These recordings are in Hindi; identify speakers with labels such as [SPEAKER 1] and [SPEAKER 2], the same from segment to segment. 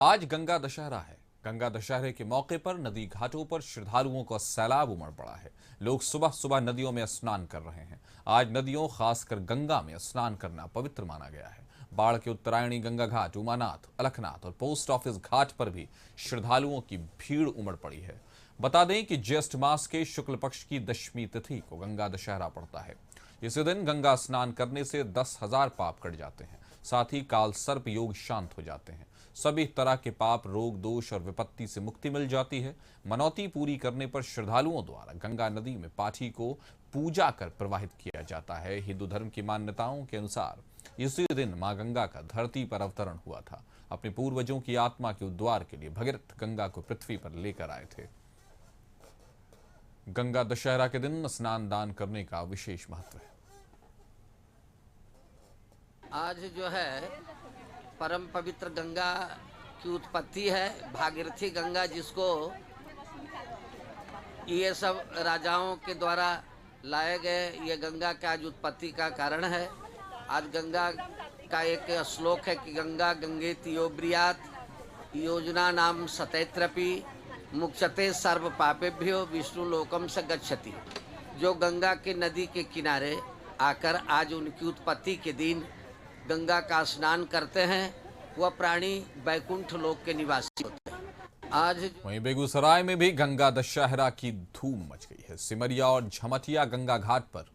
[SPEAKER 1] आज गंगा दशहरा है। गंगा दशहरे के मौके पर नदी घाटों पर श्रद्धालुओं का सैलाब उमड़ पड़ा है। लोग सुबह सुबह नदियों में स्नान कर रहे हैं। आज नदियों, खासकर गंगा में स्नान करना पवित्र माना गया है। बाढ़ के उत्तरायणी गंगा घाट, उमानाथ, अलखनाथ और पोस्ट ऑफिस घाट पर भी श्रद्धालुओं की भीड़ उमड़ पड़ी है। बता दें कि ज्येष्ठ मास के शुक्ल पक्ष की दशमी तिथि को गंगा दशहरा पड़ता है। इसी दिन गंगा स्नान करने से 10,000 पाप कट जाते हैं। साथ ही काल सर्प योग शांत हो जाते हैं। सभी तरह के पाप, रोग, दोष और विपत्ति से मुक्ति मिल जाती है। मनौती पूरी करने पर श्रद्धालुओं द्वारा गंगा नदी में पाठी को पूजा कर प्रवाहित किया जाता है। हिंदू धर्म की मान्यताओं के अनुसार इसी दिन मां गंगा का धरती पर अवतरण हुआ था। अपने पूर्वजों की आत्मा के उद्धार के लिए भगीरथ गंगा को पृथ्वी पर लेकर आए थे। गंगा दशहरा के दिन स्नान दान करने का विशेष महत्व है।
[SPEAKER 2] आज जो है परम पवित्र गंगा की उत्पत्ति है, भागीरथी गंगा, जिसको ये सब राजाओं के द्वारा लाए गए, ये गंगा का आज उत्पत्ति का कारण है। आज गंगा का एक श्लोक है कि गंगा गंगेति यो ब्रियात योजना नाम सतैत्रपि मुक्षते सर्व पापेभ्यो विष्णु लोकम स गच्छति। जो गंगा के नदी के किनारे आकर आज उनकी उत्पत्ति के दिन गंगा का स्नान करते हैं, वह प्राणी बैकुंठ लोक के निवासी होते हैं। आज
[SPEAKER 1] वहीं बेगूसराय में भी गंगा दशहरा की धूम मच गई है। सिमरिया और झमटिया गंगा घाट पर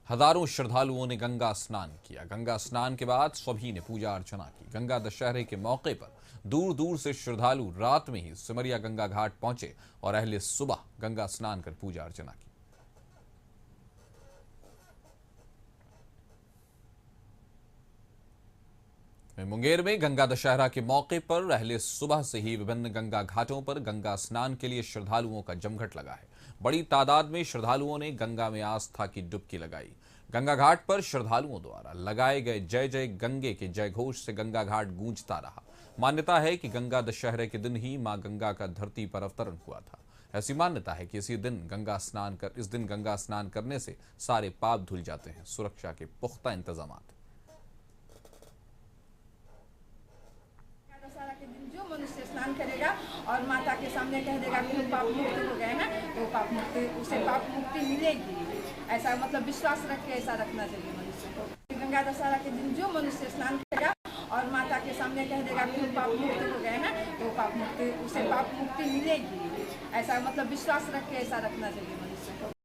[SPEAKER 1] हजारों श्रद्धालुओं ने गंगा स्नान किया। गंगा स्नान के बाद सभी ने पूजा अर्चना की। गंगा दशहरे के मौके पर दूर दूर से श्रद्धालु रात में ही सिमरिया गंगा घाट पहुंचे और अहले सुबह गंगा स्नान कर पूजा अर्चना की। मुंगेर में गंगा दशहरा के मौके पर अहले सुबह से ही विभिन्न गंगा घाटों पर गंगा स्नान के लिए श्रद्धालुओं का जमघट लगा है। बड़ी तादाद में श्रद्धालुओं ने गंगा में आस्था की डुबकी लगाई। गंगा घाट पर श्रद्धालुओं द्वारा लगाए गए जय जय गंगे के जय घोष से गंगा घाट गूंजता रहा। मान्यता है कि गंगा दशहरे के दिन ही मां गंगा का धरती पर अवतरण हुआ था। ऐसी मान्यता है कि इस दिन गंगा स्नान करने से सारे पाप धुल जाते हैं। सुरक्षा के पुख्ता इंतजाम।
[SPEAKER 3] के दिन जो मनुष्य स्नान करेगा और माता के सामने कह देगा कि हम पाप मुक्त हो गए हैं, तो उसे पाप मुक्ति मिलेगी। ऐसा मतलब विश्वास रख के ऐसा रखना चाहिए मनुष्य को। गंगा दशहरा के दिन जो मनुष्य स्नान करेगा और माता के सामने कह देगा कि हम पाप मुक्त हो गए हैं, तो उसे पाप मुक्ति मिलेगी। ऐसा मतलब विश्वास रख के ऐसा रखना चाहिए मनुष्य को।